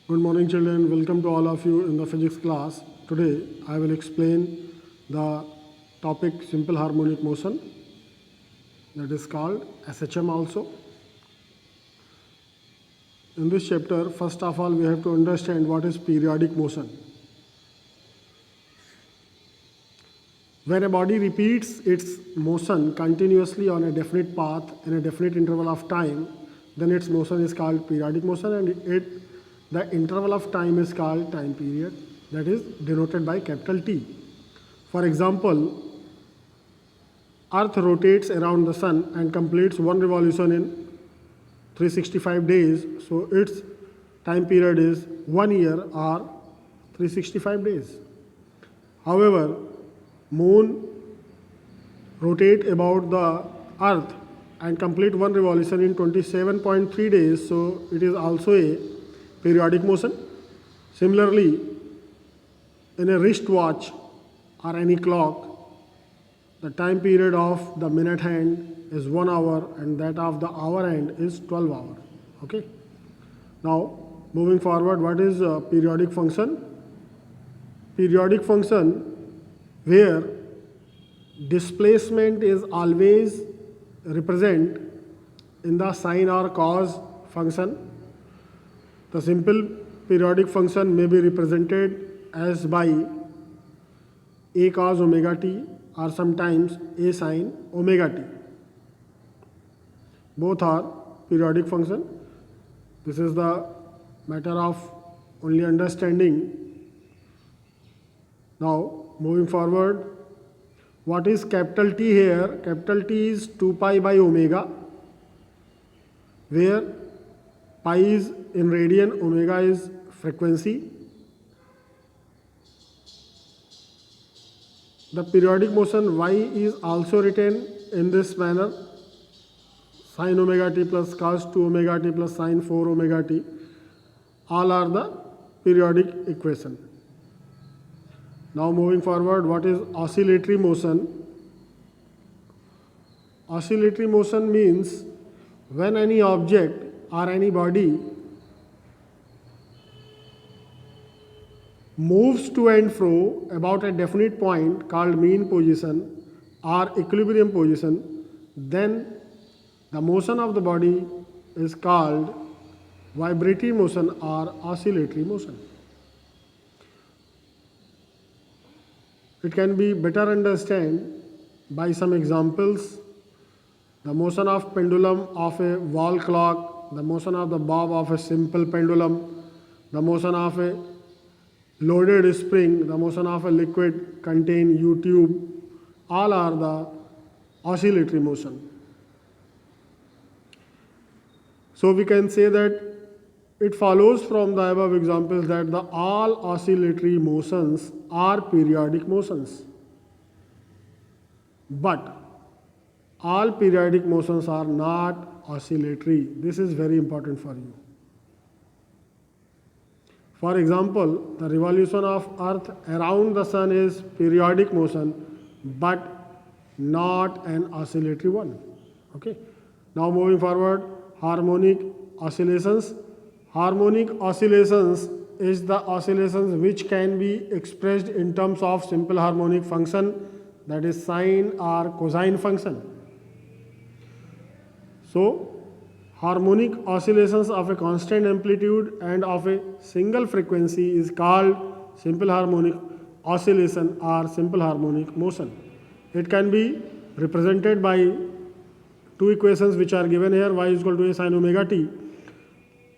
Good morning, children. Welcome to all of you in the physics class. Today, I will explain the topic simple harmonic motion, that is called SHM also. In this chapter, first of all, we have to understand what is periodic motion. When a body repeats its motion continuously on a definite path in a definite interval of time, then its motion is called periodic motion, and the interval of time is called time period, that is denoted by capital T. For example, Earth rotates around the Sun and completes one revolution in 365 days, so its time period is 1 year or 365 days. However, Moon rotate about the Earth and complete one revolution in 27.3 days, so it is also a periodic motion. Similarly, in a wristwatch or any clock, the time period of the minute hand is 1 hour and that of the hour hand is 12 hours. Okay. Now, moving forward, what is a periodic function? Periodic function where displacement is always represent in the sine or cos function. The simple periodic function may be represented as by a cos omega t or sometimes a sin omega t. Both are periodic function. This is the matter of only understanding. Now, moving forward, what is capital T here? Capital T is 2 pi by omega, where pi is in radian, omega is frequency. The periodic motion y is also written in this manner: sin omega t plus cos 2 omega t plus sin 4 omega t. All are the periodic equation. Now moving forward, what is oscillatory motion? Oscillatory motion means when any object or any body moves to and fro about a definite point called mean position or equilibrium position, then the motion of the body is called vibratory motion or oscillatory motion. It can be better understood by some examples. The motion of pendulum of a wall clock, the motion of the bob of a simple pendulum, the motion of a loaded spring, the motion of a liquid contained U-tube, all are the oscillatory motion. So we can say that it follows from the above examples that all oscillatory motions are periodic motions. But all periodic motions are not oscillatory. This is very important for you. For example, the revolution of Earth around the Sun is periodic motion, but not an oscillatory one. Okay. Now moving forward, harmonic oscillations. Harmonic oscillations is the oscillations which can be expressed in terms of simple harmonic function, that is sine or cosine function. So, harmonic oscillations of a constant amplitude and of a single frequency is called simple harmonic oscillation or simple harmonic motion. It can be represented by two equations which are given here: y is equal to a sin omega t,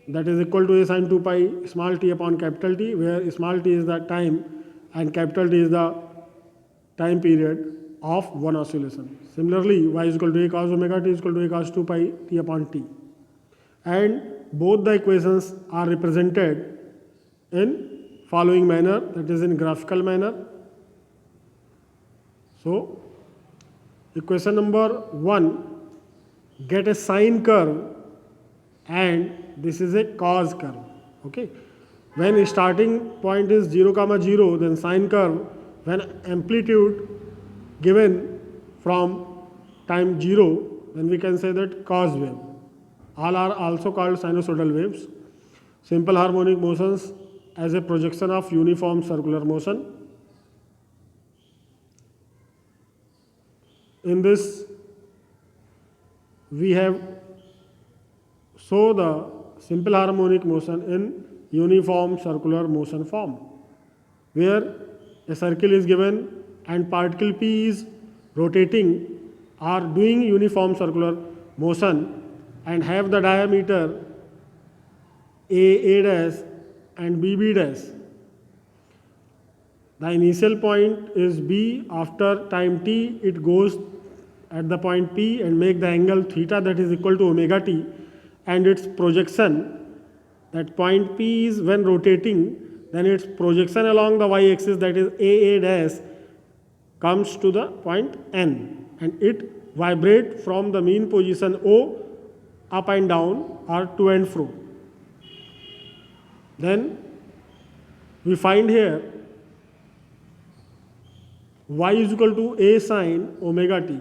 that is equal to a sin 2 pi small t upon capital T, where small t is the time and capital T is the time period of one oscillation. Similarly, y is equal to a cos omega t is equal to a cos 2 pi t upon t. And both the equations are represented in following manner, that is in graphical manner. So, equation number 1, get a sine curve and this is a cos curve. Okay. When starting point is 0, 0, then sine curve, when amplitude given from time 0, then we can say that cos wave. All are also called sinusoidal waves. simple harmonic motions as a projection of uniform circular motion. In this, we have show the simple harmonic motion in uniform circular motion form, where a circle is given and particle P is rotating or doing uniform circular motion and have the diameter A dash and B dash. The initial point is B. After time t, it goes at the point P and make the angle theta that is equal to omega t, and its projection, that point P is when rotating, then its projection along the y-axis, that is A dash, comes to the point N, and it vibrate from the mean position O up and down or to and fro. Then we find here y is equal to A sine omega t.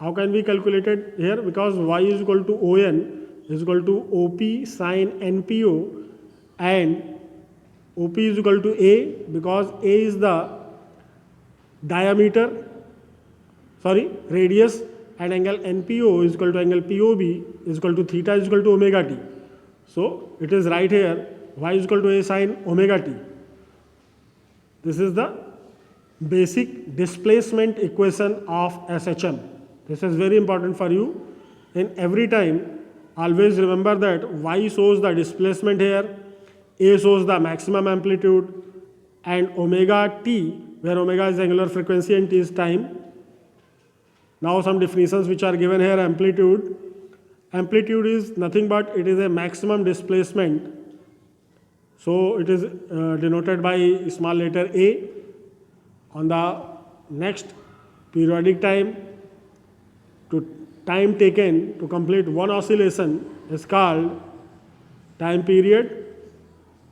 How can we calculate it here? Because y is equal to On is equal to OP sine NPO, and OP is equal to A because A is the radius, and angle NPO is equal to angle POB is equal to theta is equal to omega t. So it is right here y is equal to A sine omega t. This is the basic displacement equation of SHM. This is very important for you. In every time, always remember that y shows the displacement here, A shows the maximum amplitude, and omega t, where omega is angular frequency and t is time. Now some definitions which are given here. Amplitude. Amplitude is nothing but it is a maximum displacement. So it is denoted by small letter A. On the next periodic time, time taken to complete one oscillation is called time period.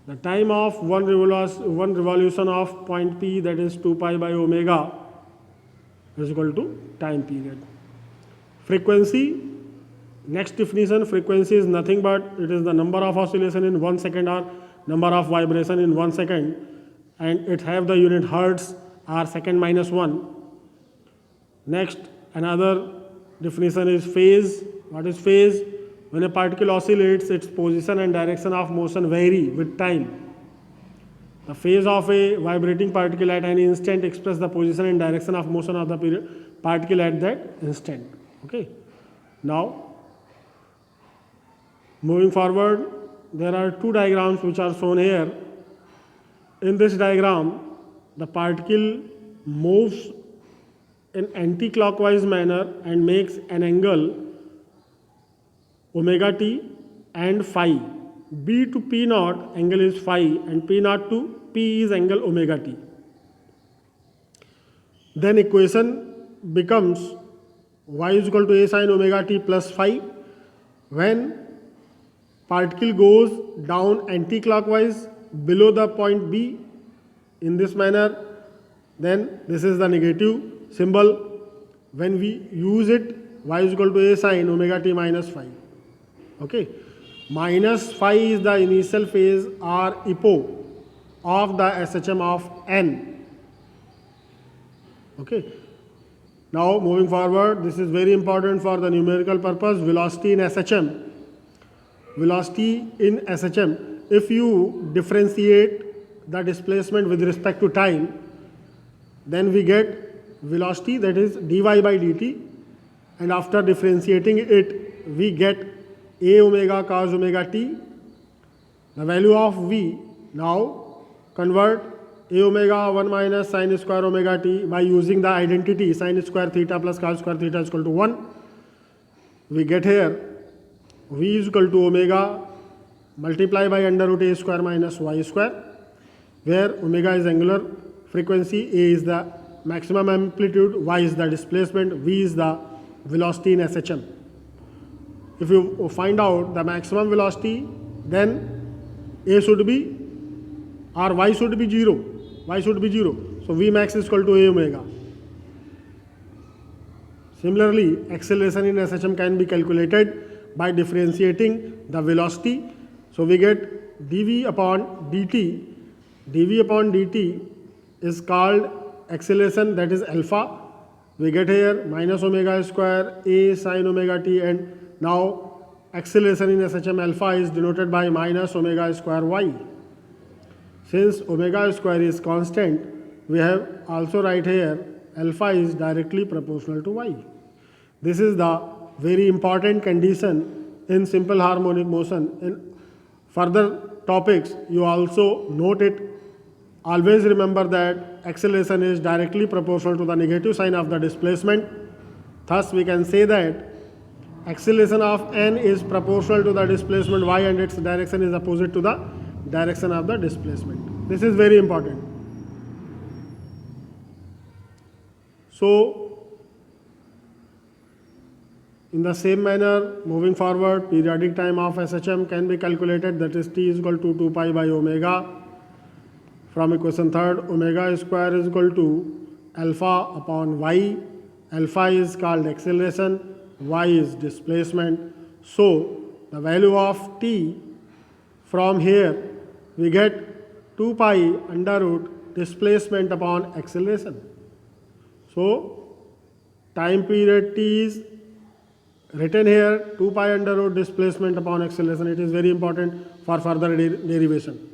The time of one revolution of point P, that is 2 pi by omega, is equal to time period. Frequency. Next definition, frequency is nothing but it is the number of oscillation in 1 second or number of vibration in 1 second, and it have the unit hertz or second minus 1. Next, another definition is phase. What is phase? When a particle oscillates, its position and direction of motion vary with time. The phase of a vibrating particle at any instant express the position and direction of motion of the particle at that instant. Okay. Now, moving forward, there are two diagrams which are shown here. In this diagram, the particle moves in anti-clockwise manner and makes an angle omega t and phi. B to P naught angle is phi, and P naught to P is angle omega t. Then equation becomes y is equal to A sine omega t plus phi. When particle goes down anti-clockwise below the point B in this manner, then this is the negative symbol. When we use it, y is equal to A sine omega t minus phi. Okay. Minus phi is the initial phase or EPO of the SHM of N. Okay. Now moving forward, this is very important for the numerical purpose. Velocity in SHM. Velocity in SHM. If you differentiate the displacement with respect to time, then we get velocity, that is dy by dt, and after differentiating it, we get A omega cos omega t. The value of V, now convert A omega 1 minus sin square omega t by using the identity sin square theta plus cos square theta is equal to 1. We get here V is equal to omega multiply by under root A square minus y square, where omega is angular frequency, A is the maximum amplitude, y is the displacement, V is the velocity in SHM. If you find out the maximum velocity, then A should be or y should be 0. Y should be 0. So V max is equal to A omega. Similarly, acceleration in SHM can be calculated by differentiating the velocity. So we get dv upon dt. dv upon dt is called acceleration, that is alpha. We get here minus omega square a sine omega t, and now acceleration in SHM alpha is denoted by minus omega square y. Since omega square is constant, we have also write here alpha is directly proportional to y. This is the very important condition in simple harmonic motion. In further topics, you also note it. Always remember that acceleration is directly proportional to the negative sign of the displacement. Thus, we can say that acceleration of n is proportional to the displacement y, and its direction is opposite to the direction of the displacement. This is very important. So, in the same manner, moving forward, periodic time of SHM can be calculated, that is t is equal to 2 pi by omega. From equation third, omega square is equal to alpha upon y. Alpha is called acceleration, y is displacement. So, the value of t from here, we get 2 pi under root displacement upon acceleration. So, time period t is written here 2 pi under root displacement upon acceleration. It is very important for further derivation.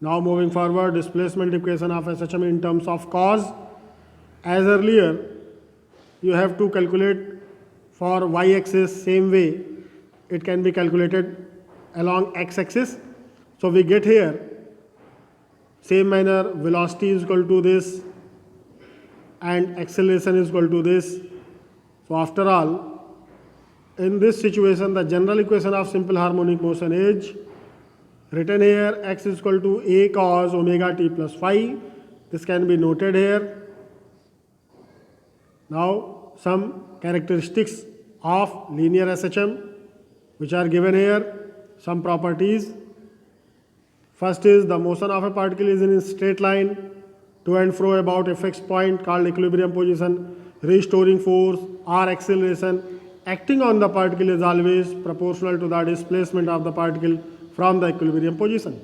Now moving forward, displacement equation of SHM in terms of cos. As earlier, you have to calculate for y-axis same way. It can be calculated along x-axis. So we get here, same manner, velocity is equal to this and acceleration is equal to this. So after all, in this situation, the general equation of simple harmonic motion is written here, x is equal to a cos omega t plus phi. This can be noted here. Now, some characteristics of linear SHM which are given here, some properties. First is the motion of a particle is in a straight line to and fro about a fixed point called equilibrium position. Restoring force or acceleration acting on the particle is always proportional to the displacement of the particle from the equilibrium position.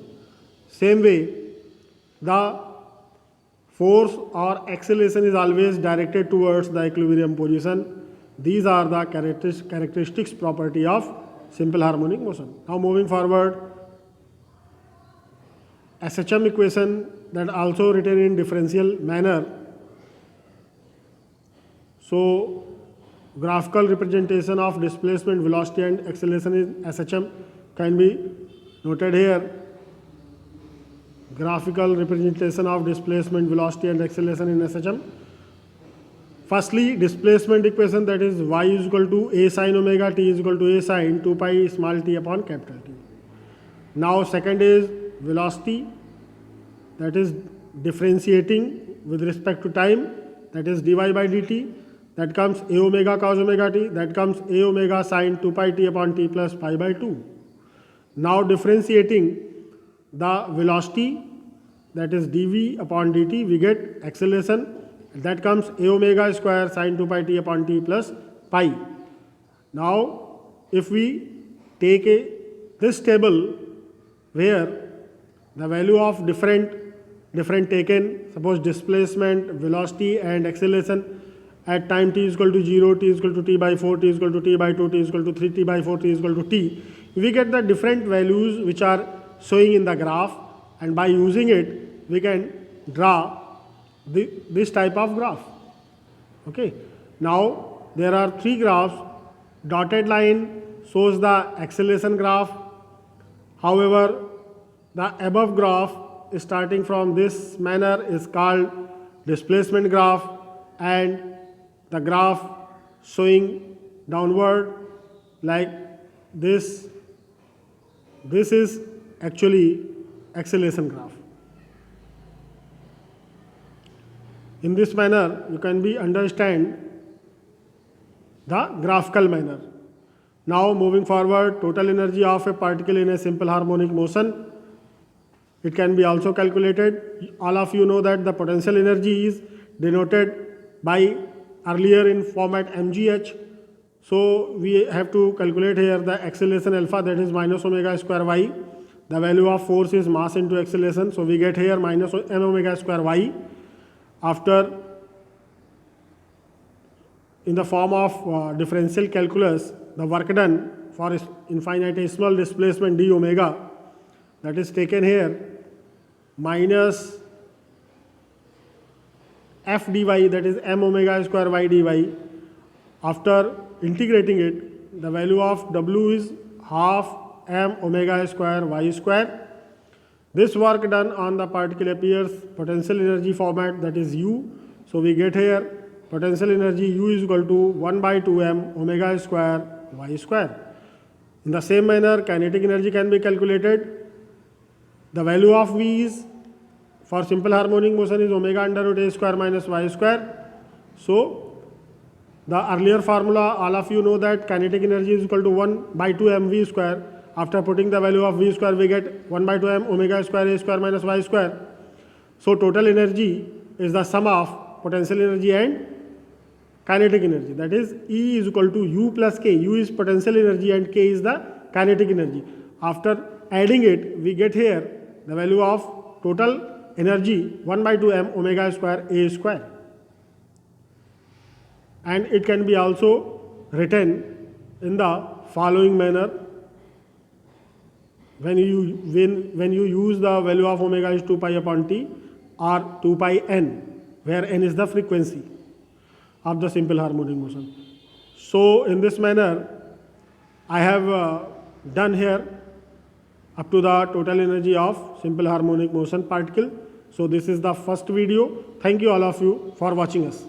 Same way, the force or acceleration is always directed towards the equilibrium position. These are the characteristics property of simple harmonic motion. Now moving forward, SHM equation that also written in differential manner. So graphical representation of displacement, velocity and acceleration in SHM can be noted here. Graphical representation of displacement, velocity and acceleration in SHM. Firstly, displacement equation, that is y is equal to a sine omega t is equal to a sine 2 pi small t upon capital T. Now second is velocity, that is differentiating with respect to time, that is dy by dt, that comes a omega cos omega t, that comes a omega sine 2 pi t upon t plus pi by 2. Now differentiating the velocity, that is dv upon dt, we get acceleration, that comes a omega square sine 2 pi t upon t plus pi. Now if we take this table where the value of different taken, suppose displacement, velocity and acceleration at time t is equal to 0, t is equal to t by 4, t is equal to t by 2, t is equal to 3, t by 4, t is equal to t. We get the different values which are showing in the graph, and by using it we can draw this type of graph. Okay. Now there are three graphs. Dotted line shows the acceleration graph. However, the above graph starting from this manner is called displacement graph, and the graph showing downward like this is actually acceleration graph. In this manner, you can understand the graphical manner. Now moving forward, total energy of a particle in a simple harmonic motion. It can be also calculated. All of you know that the potential energy is denoted by earlier in format mgh. So we have to calculate here the acceleration alpha, that is minus omega square y. The value of force is mass into acceleration. So we get here minus m omega square y. After, in the form of differential calculus, the work done for infinitesimal displacement d omega, that is taken here, minus f dy, that is m omega square y dy. After integrating it, the value of w is half m omega square y square. This work done on the particle appears potential energy format, that is U. So we get here potential energy U is equal to 1 by 2m omega square y square. In the same manner, kinetic energy can be calculated. The value of V is, for simple harmonic motion, is omega under root a square minus y square. So the earlier formula, all of you know that kinetic energy is equal to 1 by 2 mv square. After putting the value of v square, we get 1 by 2 m omega square a square minus y square. So total energy is the sum of potential energy and kinetic energy. That is, E is equal to U plus K. U is potential energy and K is the kinetic energy. After adding it, we get here the value of total energy 1 by 2 m omega square a square. And it can be also written in the following manner. When you use the value of omega is 2 pi upon t or 2 pi n, where n is the frequency of the simple harmonic motion. So in this manner, I have done here up to the total energy of simple harmonic motion particle. So this is the first video. Thank you all of you for watching us.